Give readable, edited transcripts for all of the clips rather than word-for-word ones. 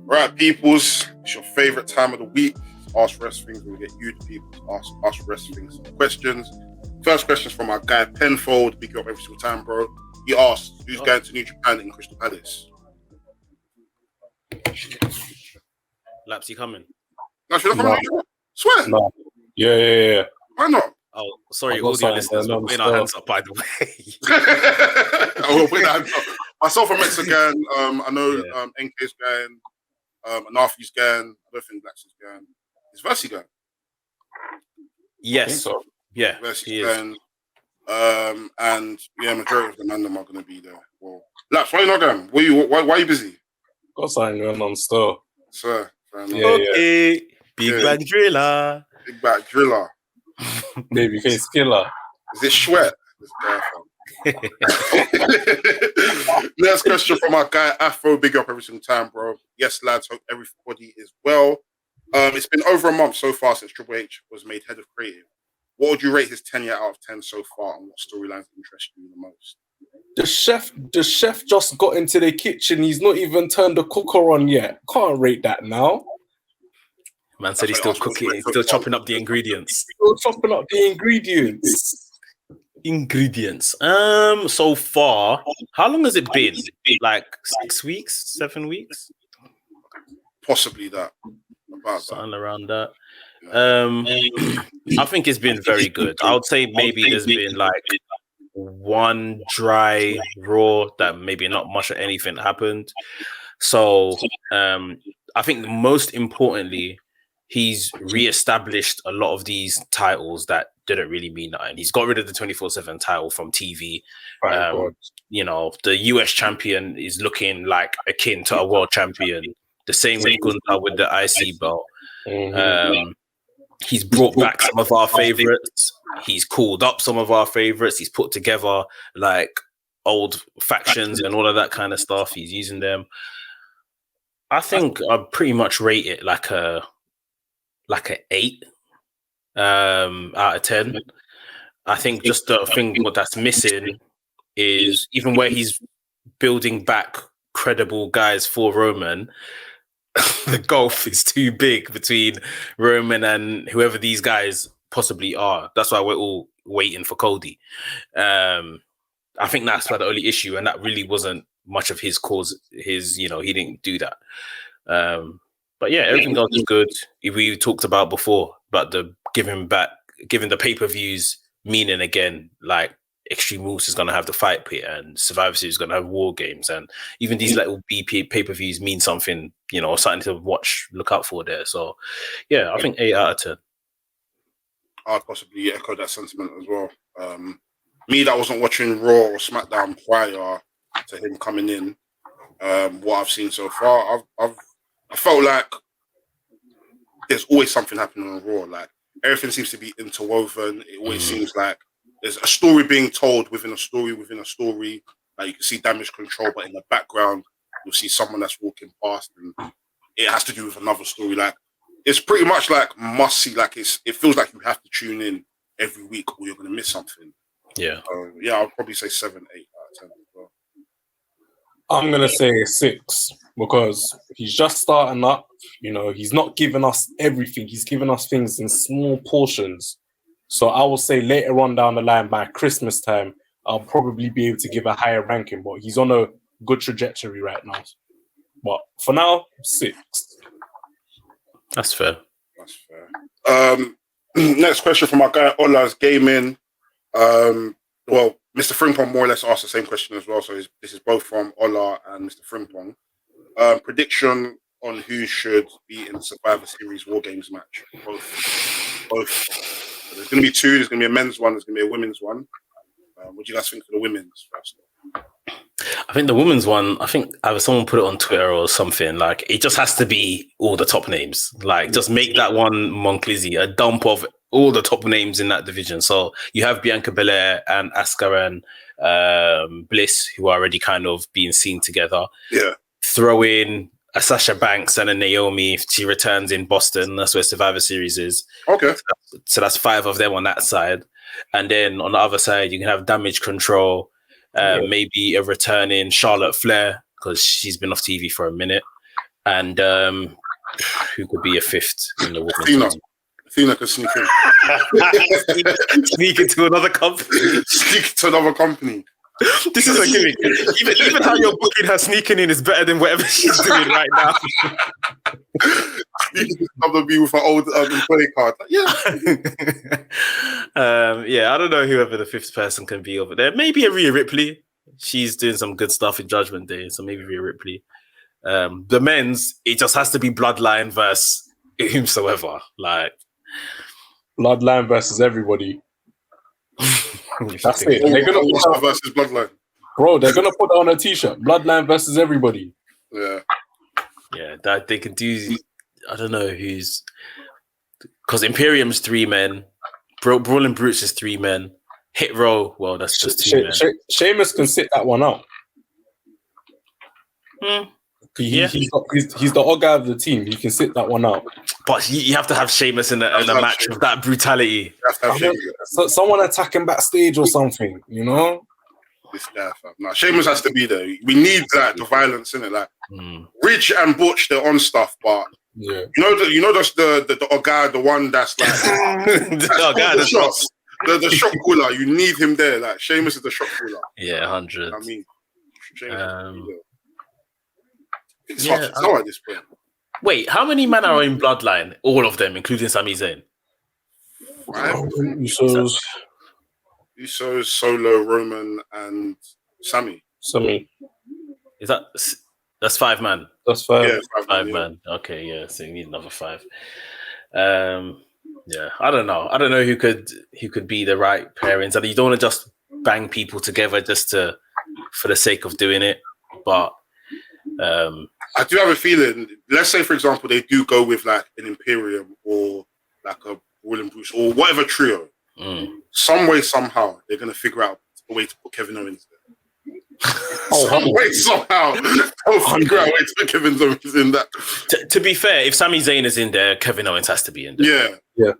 Right, peoples, it's your favorite time of the week. Ask Wrestlings. We'll get you, the people, to ask Wrestlings questions. First question is from our guy Penfold. Big up every single time, bro. He asked, who's going to New Japan in Crystal Palace? Lapsy coming? No, should I come? No. Swear? No. Yeah. Why not? Oh, sorry, audio listeners. We're putting our hands up, by the way. We'll put our hands up. Myself and Mexican. I know NK's going. Anafi's going. I don't think Black's is going. Is Versi going? Yes. So. Yeah. Versi's going. And majority of the Mandem are going to be there. Well, Laps, why are you not going? Why are you busy? Got something going on still. Sir. Okay. Big Bag Driller. Big Bag Driller. Babyface Killer. Is it Sweat? Next question from our guy Afro. Big up every single time, bro. Yes, lads. Hope everybody is well. It's been over a month so far since Triple H was made head of creative. What would you rate his tenure out of 10 so far, and what storylines interest you the most? The chef just got into the kitchen. He's not even turned the cooker on yet. Can't rate that now. Man said he's still cooking. He's still chopping up the ingredients. So far, how long has it been? Like 6 weeks, 7 weeks? Possibly that. Something around that. I think it's been very good. I would say maybe there's been like one dry Raw that maybe not much of anything happened. So I think most importantly, he's reestablished a lot of these titles that didn't really mean nothing. He's got rid of the 24/7 title from TV. The US champion is looking like akin to a world champion. The same with Gunther with the IC belt. He's brought back some of our favorites. He's called up some of our favorites. He's put together like old factions and all of that kind of stuff. He's using them. I think I pretty much rate it like a 8 out of 10. I think just the thing what that's missing is even where he's building back credible guys for Roman, the gulf is too big between Roman and whoever these guys possibly are. That's why we're all waiting for Cody. I think that's the only issue, and that really wasn't much of his cause. He didn't do that. But yeah, everything else is good. We talked about before, but giving the pay-per-views meaning again, like Extreme Rules is going to have the fight pit and Survivor Series is going to have War Games, and even these little BP pay-per-views mean something, something to watch, look out for there. So yeah, I think 8 out of 10. I'd possibly echo that sentiment as well. Me that wasn't watching Raw or SmackDown prior to him coming in, what I've seen so far, I felt like there's always something happening on Raw. Like everything seems to be interwoven. It always seems like there's a story being told within a story within a story. Like you can see Damage Control, but in the background you'll see someone that's walking past, and it has to do with another story. Like it's pretty much like must see. Like it feels like you have to tune in every week, or you're going to miss something. Yeah. I'll probably say 7, 8 out of 10 as well. I'm gonna say 6 because he's just starting up. He's not giving us everything. He's giving us things in small portions. So I will say later on down the line, by Christmas time, I'll probably be able to give a higher ranking. But he's on a good trajectory right now. But for now, 6. That's fair. Next question from our guy Ola's Gaming. Mr. Frimpong more or less asked the same question as well. So this is both from Ola and Mr. Frimpong. Prediction on who should be in the Survivor Series War Games match. Both. So there's going to be 2. There's going to be a men's one. There's going to be a women's one. What do you guys think for the women's first? I think the women's one, either someone put it on Twitter or something, like it just has to be all the top names. Like just make that one Monclizzy, a dump of all the top names in that division. So you have Bianca Belair and Asuka and Bliss, who are already kind of being seen together. Yeah. Throw in a Sasha Banks and a Naomi if she returns in Boston. That's where Survivor Series is. Okay. So that's 5 of them on that side. And then on the other side, you can have Damage Control, maybe a returning Charlotte Flair, because she's been off TV for a minute. And who could be a fifth in the women's? Athena could sneak in. Sneak into another company. Sneak to another company. This is a gimmick. Even how you're booking her sneaking in is better than whatever she's doing right now. WWE with her old employee card. Yeah. I don't know whoever the fifth person can be over there. Maybe a Rhea Ripley. She's doing some good stuff in Judgment Day, so maybe Rhea Ripley. The men's, it just has to be Bloodline versus whomsoever. Like Bloodline versus everybody. That's it. They're gonna put versus Bloodline. Bro, they're gonna put on a t-shirt. Bloodline versus everybody. Yeah. Yeah, that they can do. I don't know who's, because Imperium's 3 men, Brawling Brutes is 3 men, Hit Row, well, that's just 2 men. Sheamus can sit that one out. He's the odd guy of the team. He can sit that one out. But you have to have Sheamus in a match with that brutality. Someone attacking backstage or something, you know? This guy, fam. Nah, Sheamus has to be there. We need the violence in it. Like Ridge and Butch, they're on stuff, but yeah, you know that's the guy, the one that's like the shot caller. You need him there. Like Sheamus is the shot caller. Yeah, 100. I mean, it's hard to tell at this point. Wait, how many men are in Bloodline? All of them, including Sami Zayn. Usos, Solo, Roman, and Sami. Is that's 5 man? That's 5. Yeah, 5 man. Okay, yeah. So you need another 5. Yeah, I don't know. I don't know who could be the right pairings. I mean, you don't want to just bang people together just for the sake of doing it. But I do have a feeling. Let's say, for example, they do go with like an Imperium or like a Will and Bruce or whatever trio. Some way, somehow, they're gonna figure out a way to put Kevin Owens there. Some way, somehow, they'll figure out a way to put Kevin Owens in that. To be fair, if Sami Zayn is in there, Kevin Owens has to be in there. Yeah.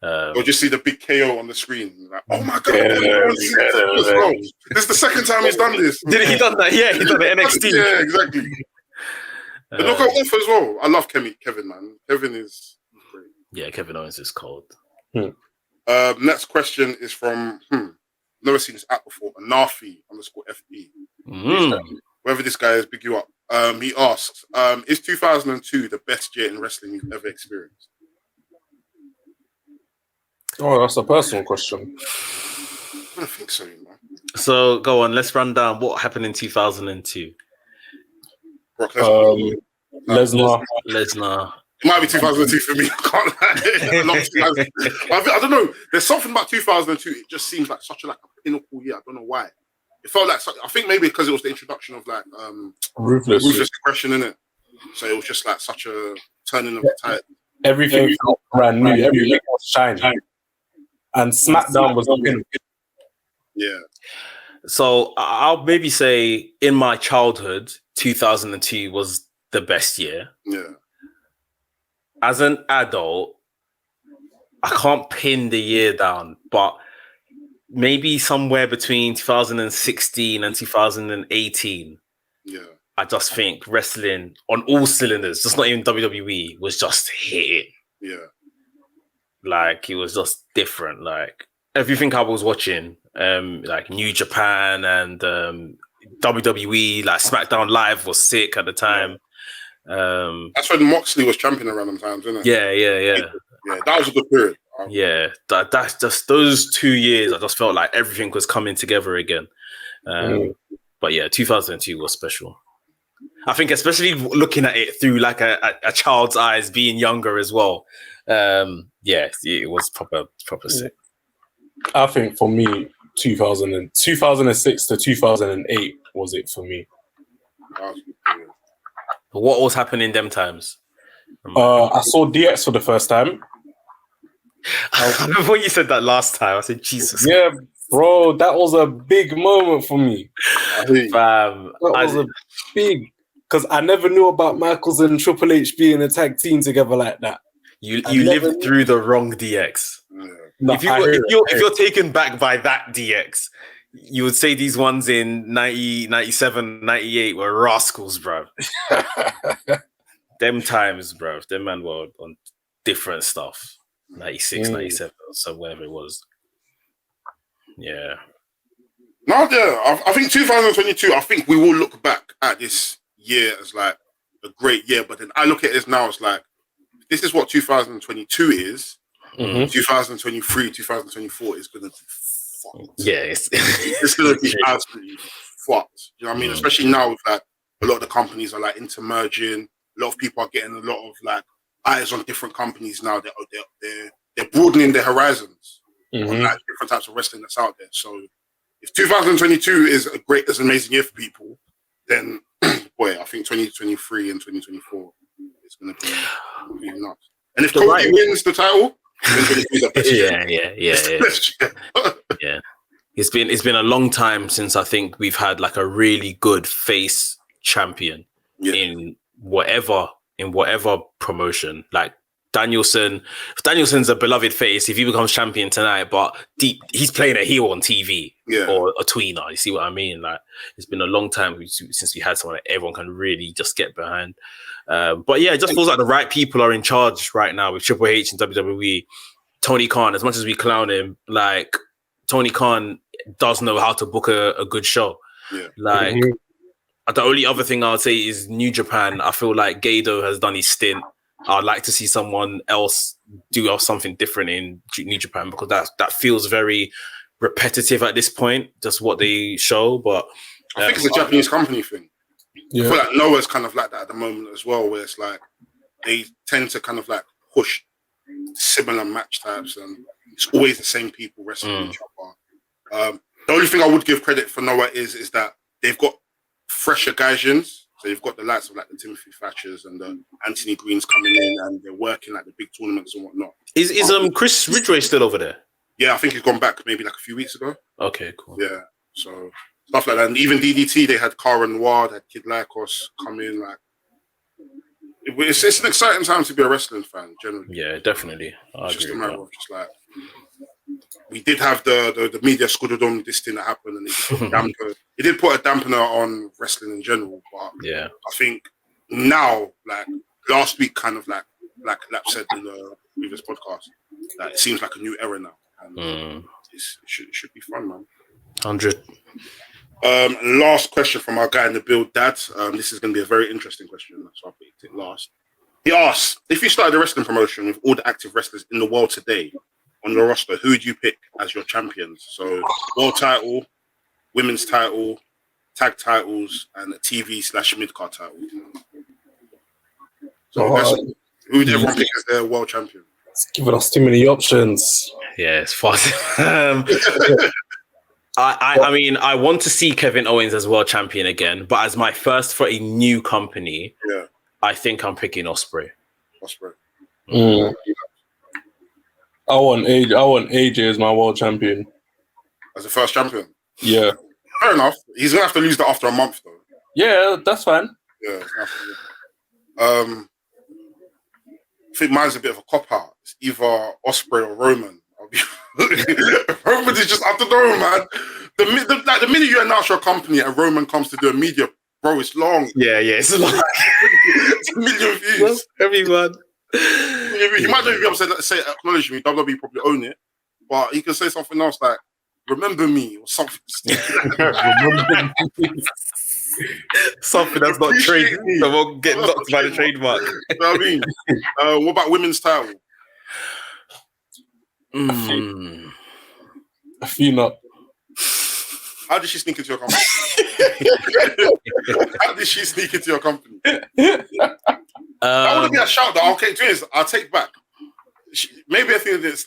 Or just see the big KO on the screen. Like, oh my god! This is the second time he's done this. Did he done that? Yeah, he done it NXT. Yeah, exactly. The knockout off as well. I love Kevin, man. Kevin is great. Yeah, Kevin Owens is cold. Next question is from never seen this app before. Anafi_FB. Whoever this guy is, big you up. He asks, is 2002 the best year in wrestling you've ever experienced? Oh, that's a personal question. I don't think so, man. So go on, let's run down what happened in 2002. Brock Lesnar. It might be 2002 for me. I can't lie. I don't know. There's something about 2002. It just seems like such a pinnacle year. I don't know why. It felt like I think maybe because it was the introduction of like ruthless aggression in it. So it was just like such a turning of the tide. Everything felt brand new. Everything was shining. And SmackDown was the pinnacle. Yeah. So I'll maybe say in my childhood, 2002 was the best year. Yeah. As an adult, I can't pin the year down, but maybe somewhere between 2016 and 2018. Yeah. I just think wrestling on all cylinders, just not even WWE, was just hitting. Yeah. Like it was just different. Like everything I was watching, like New Japan and WWE, like SmackDown Live was sick at the time. That's when Moxley was champion around them times, isn't it? Yeah. Yeah, that was a good period. Yeah, that's just those 2 years. I just felt like everything was coming together again. But yeah, 2002 was special. I think, especially looking at it through like a child's eyes, being younger as well. Yeah, it was proper sick. I think for me, 2006 to 2008 was it for me. What was happening them times? I saw DX for the first time. I remember when you said that last time. I said, Jesus. Yeah, bro, that was a big moment for me. That was a big, because I never knew about Michaels and Triple H being a tag team together like that. You lived through the wrong DX. Yeah. No, if you're taken back by that DX, you would say these ones in 90, 97, 98 were rascals, bro. Them times, bro. Them man were on different stuff. 96, 97, so whatever it was. Yeah. No, yeah, I think 2022, I think we will look back at this year as like a great year, but then I look at this now as like, this is what 2022 is. 2023, 2024 is going to be fucked. Yeah, it's going to be absolutely fucked. You know what I mean? Especially now with like a lot of the companies are like intermerging. A lot of people are getting a lot of like eyes on different companies now. They're broadening their horizons on like different types of wrestling that's out there. So if 2022 is an amazing year for people, then boy, I think 2023 and 2024 is going to be nuts. And if Cody wins the title, yeah. It's been a long time since I think we've had like a really good face champion in whatever promotion. Like Danielson's a beloved face if he becomes champion tonight, but he's playing a heel on TV or a tweener. You see what I mean? Like it's been a long time since we had someone that everyone can really just get behind. But yeah, it just feels like the right people are in charge right now with Triple H and WWE. Tony Khan, as much as we clown him, like Tony Khan does know how to book a good show. Yeah. Like the only other thing I'll say is New Japan. I feel like Gedo has done his stint. I'd like to see someone else do something different in New Japan because that feels very repetitive at this point, just what they show. But I think it's a Japanese company thing. Yeah. I feel like Noah's kind of like that at the moment as well, where it's like they tend to kind of like push similar match types and it's always the same people wrestling each other. The only thing I would give credit for Noah is that they've got fresher gaijins. So you've got the likes of like the Timothy Thatchers and the Anthony Greens coming in and they're working like the big tournaments and whatnot. Is Chris Ridgway still over there? Yeah, I think he's gone back maybe like a few weeks ago. Okay, cool. Yeah, so stuff like that. And even DDT, they had Cara Noir, they had Kid Lycos come in. Like, it's an exciting time to be a wrestling fan, generally. Yeah, definitely. I it's agree just a matter of just like, we did have the media Scudodom, this thing that happened, and it did put a dampener on wrestling in general. But yeah, I think now, like last week, kind of like Lap said in the previous podcast, that it seems like a new era now. And it should be fun, man. 100. Last question from our guy in the build, Dad. This is going to be a very interesting question, so I'll pick it last. He asks, if you started a wrestling promotion with all the active wrestlers in the world today on your roster, who would you pick as your champions? So, world title, women's title, tag titles, and a TV/mid-card title. So, who would everyone pick as their world champion? It's giving us too many options. Yeah, it's fast. I mean, I want to see Kevin Owens as world champion again, but as my first for a new company, I think I'm picking Ospreay. I want AJ as my world champion. As the first champion? Yeah. Fair enough. He's going to have to lose that after a month, though. Yeah, that's fine. Yeah. I think mine's a bit of a cop-out. It's either Ospreay or Roman. Roman is just, I don't know, man. The minute you announce your company and Roman comes to do a media, bro, it's long. Yeah, it's long. It's a million views. Well, everyone. He might not even be able to say acknowledge me. WWE probably own it, but he can say something else like "remember me" or something. Something that's not trade. So won't get knocked by the trademark. You know what I mean? What about women's title? I feel not. How did she sneak into your company? That would be a shout. That okay, I'll take back. Maybe I think it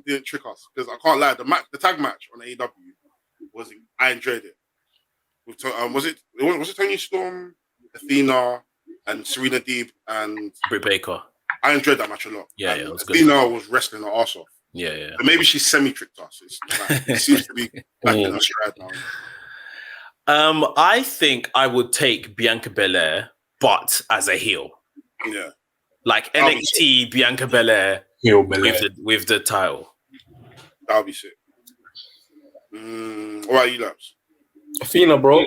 didn't trick us because I can't lie. The tag match on AEW I enjoyed it. With, was it Toni Storm, Athena, and Serena Deeb and Britt Baker? I enjoyed that match a lot. Yeah, it was good. Athena was wrestling her ass off. Yeah. But maybe she semi-tricked us. It seems to be back in her stride now. I think I would take Bianca Belair, but as a heel. Yeah. Like NXT Bianca Belair heel with the title. That would be sick. What about you, Laps? Athena, bro.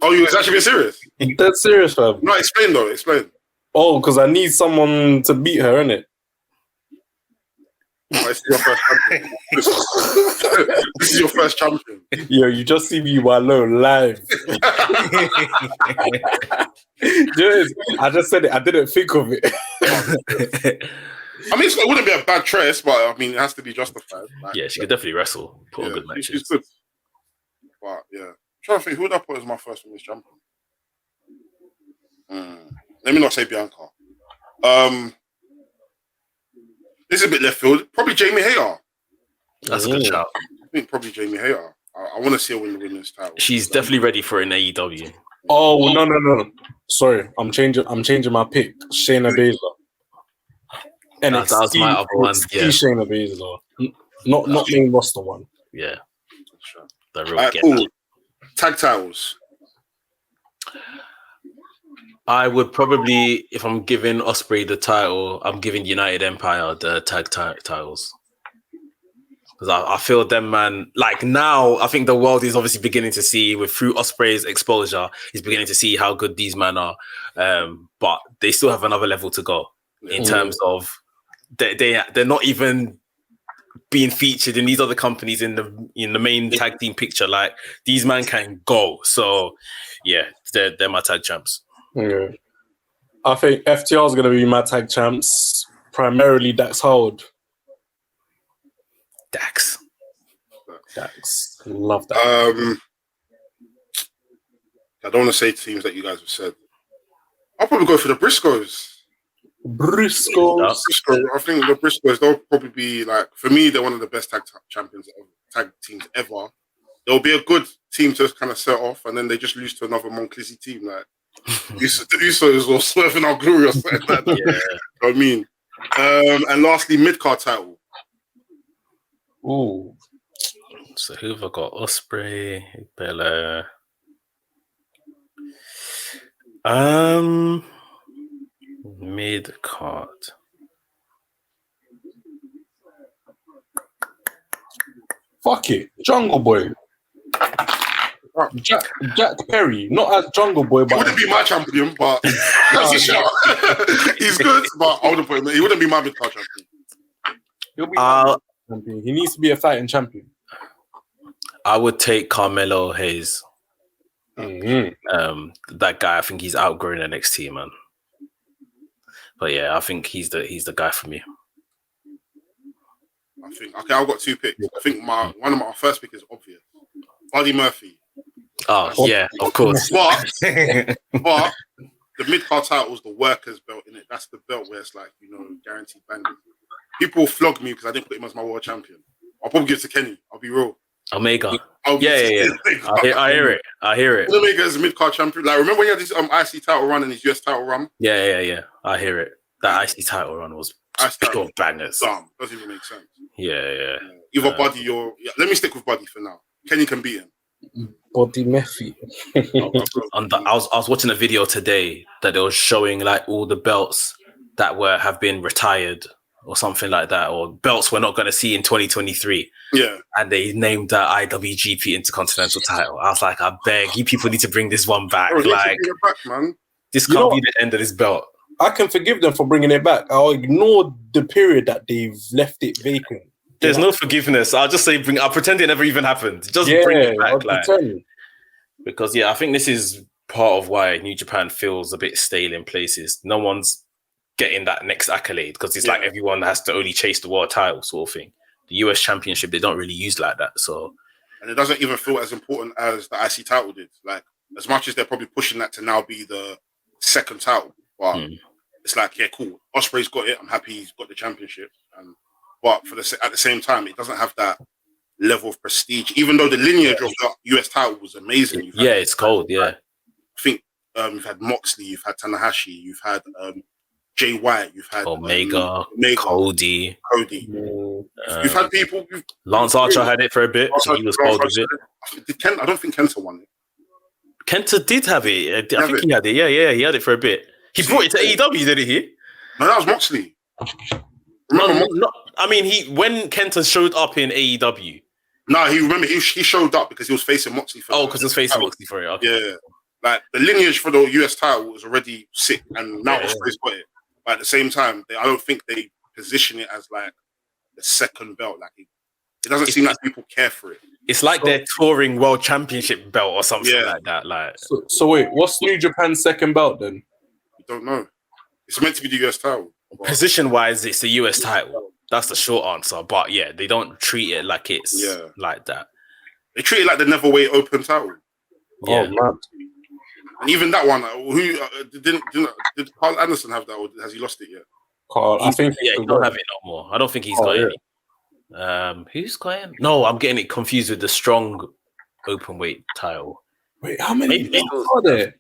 Oh, you was actually being serious? Dead serious, fam. No, explain though. Explain. Oh, because I need someone to beat her, innit? Oh, this is your first champion. This is your first champion. Yo, you just see me while low live. Just, I just said it. I didn't think of it. I mean, it wouldn't be a bad choice, but I mean, it has to be justified. Like, Yeah, she could definitely wrestle. Put on good matches. She's good. But yeah, I'm trying to think, who would I put as my first women's champion? Let me not say Bianca. This is a bit left field. Probably Jamie Hayter. That's a good shout. I think probably Jamie Hayter. I want to see her win the women's title. She's definitely ready for an AEW. Oh no! Sorry, I'm changing my pick. Shayna Baszler. That was my other one. Yeah, Shayna Baszler, not main roster one. Yeah, the real cool. Tag titles. I would probably, if I'm giving Osprey the title, I'm giving United Empire the tag titles. Because I feel them, man, like now, I think the world is obviously beginning to see, through Osprey's exposure, he's beginning to see how good these men are. But they still have another level to go in terms of they're not even being featured in these other companies in the main tag team picture. Like, these men can go. So, yeah, they're my tag champs. Yeah. I think FTR is going to be my tag champs, primarily Dax Howard. Dax. Love that. I don't want to say teams that you guys have said. I'll probably go for the Briscoes. Briscoes. I think the Briscoes, they'll probably be like, for me, they're one of the best tag teams ever. They'll be a good team to kind of set off, and then they just lose to another Monclizzy team. Like, the Usos or Swerving Our Glory or something like that. Yeah. You know what I mean? And lastly, mid-card title. Ooh. So who have I got? Osprey, Bella. Mid-card. Fuck it. Jungle Boy. Jack Perry, not as Jungle Boy, but he wouldn't be my champion, but that's a shout. He's good, but I wouldn't put him. He wouldn't be my mid-card champion. He'll be champion. He needs to be a fighting champion. I would take Carmelo Hayes. Mm-hmm. That guy, I think he's outgrowing NXT, man. But yeah, I think he's the guy for me. I think I've got two picks. I think one of my first pick is obvious. Buddy Murphy. Oh yeah, of course. But the mid-card title is the workers' belt, innit? That's the belt where it's like, guaranteed bangers. People will flog me because I didn't put him as my world champion. I'll probably give it to Kenny. I'll be real. Omega. Yeah. I hear it. Omega is a mid-card champion. Like, remember when he had his IC title run and his US title run? Yeah. I hear it. That IC title run was pure bangers. Dumb. Doesn't even make sense. Yeah. Either Buddy or... Yeah, let me stick with Buddy for now. Kenny can beat him. Buddy Murphy. I was watching a video today that they were showing like all the belts that have been retired or something like that, or belts we're not going to see in 2023. Yeah. And they named that IWGP Intercontinental title. I was like, I beg you people need to bring this one back. Bro, like, bring it back, man. This can't be the end of this belt. I can forgive them for bringing it back. I'll ignore the period that they've left it vacant. There's no forgiveness. I'll just say I'll pretend it never even happened. Just bring it back. Because I think this is part of why New Japan feels a bit stale in places. No one's getting that next accolade because it's like everyone has to only chase the world title sort of thing. The US Championship, they don't really use like that. So, and it doesn't even feel as important as the IC title did. Like, as much as they're probably pushing that to now be the second title, but it's like, yeah, cool. Osprey's got it. I'm happy he's got the championship. But at the same time, it doesn't have that level of prestige. Even though the lineage of the US title was amazing. It's cold. Yeah, I think you've had Moxley, you've had Tanahashi, you've had Jay White, you've had Omega, Cody. You've had people. Lance Archer had it for a bit. So he was cold with it. I don't think Kenta won it. Kenta did have it. I think he had it. Yeah, he had it for a bit. He brought it to AEW, didn't he? No, that was Moxley. No. I mean, when Kenta showed up in AEW, No, he showed up because he was facing Moxley for. Because he was facing Moxley for it. Okay. Yeah, like the lineage for the US title was already sick, and now Ospreay's got it. But at the same time, I don't think they position it as like the second belt. Like it doesn't seem like people care for it. It's like they're touring world championship belt or something like that. Like, so wait, what's New Japan's second belt then? I don't know. It's meant to be the US title. Position wise, it's the US title. That's the short answer. But yeah, they don't treat it like it's like that. They treat it like the Neverweight Open title. Yeah. Oh man. And even that one, did Carl Anderson have that, or has he lost it yet? Carl, I think he don't have it no more. I don't think he's got any. Who's got him? No, I'm getting it confused with the strong open weight title. Wait, how many belts are there?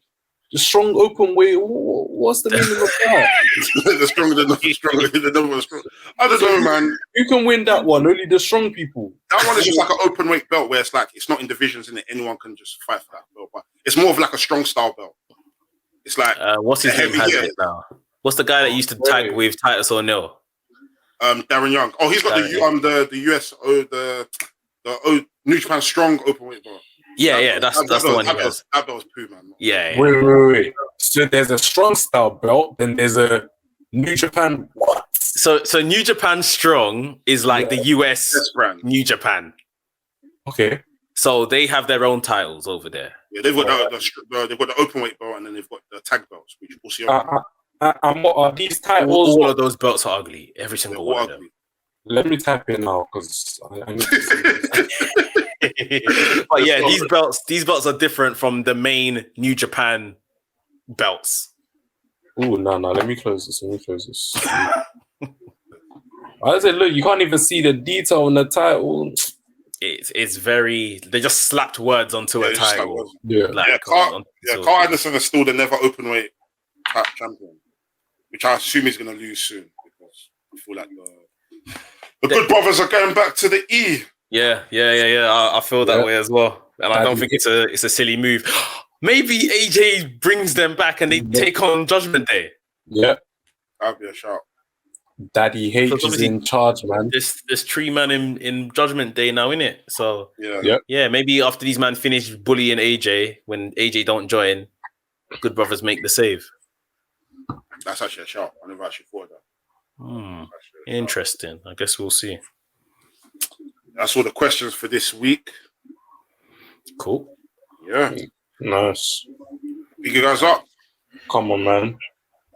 The strong open weight. What's the meaning of that? The stronger the number strong. I don't know, man. Who can win that one? Only the strong people. That one is just like an open weight belt where it's like it's not in divisions in it. Anyone can just fight for that belt, but it's more of like a strong style belt. It's like what's his name has it now? What's the guy that used to tag with Titus O'Neil? Darren Young. Oh, he's got the US the New Japan strong open weight belt. Yeah, that's the one he has. That belt was poo, man. Yeah. Wait. So there's a strong style belt, then there's a New Japan what? So New Japan Strong is like the US brand. New Japan. Okay. So they have their own titles over there. Yeah, they've got they've got the open weight belt, and then they've got the tag belts, which we'll see. What are these titles? All of those belts are ugly. Every single one of them. Let me type in now because I need to see this. But yeah, these belts are different from the main New Japan belts. Oh no, let me close this. I said, look, you can't even see the detail on the title. It's very. They just slapped words onto a title. Carl Anderson is still the never open weight champion, which I assume he's going to lose soon because I feel like the Good Brothers are going back to the E. Yeah. I feel that way as well, and I don't think it's a silly move. Maybe AJ brings them back and they take on Judgment Day. Yeah, that'd be a shout. Daddy H is in charge, man. This tree man in Judgment Day now, innit? So yeah, maybe after these man finish bullying AJ, when AJ don't join, Good Brothers make the save. That's actually a shout. I never actually thought of that. Interesting. I guess we'll see. That's all the questions for this week. Cool. Yeah. Nice. Pick you guys up. Come on, man.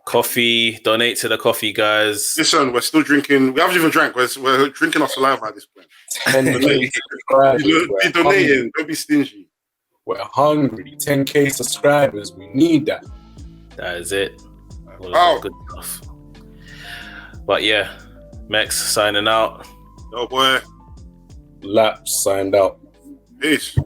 Coffee. Donate to the coffee, guys. Listen, we're still drinking. We haven't even drank. We're drinking our saliva at this point. 10K subscribers. Be donating. Don't be stingy. We're hungry. 10K subscribers. We need that. That is it. Good stuff. But yeah, Mex signing out. Oh boy. Laps signed out. Peace.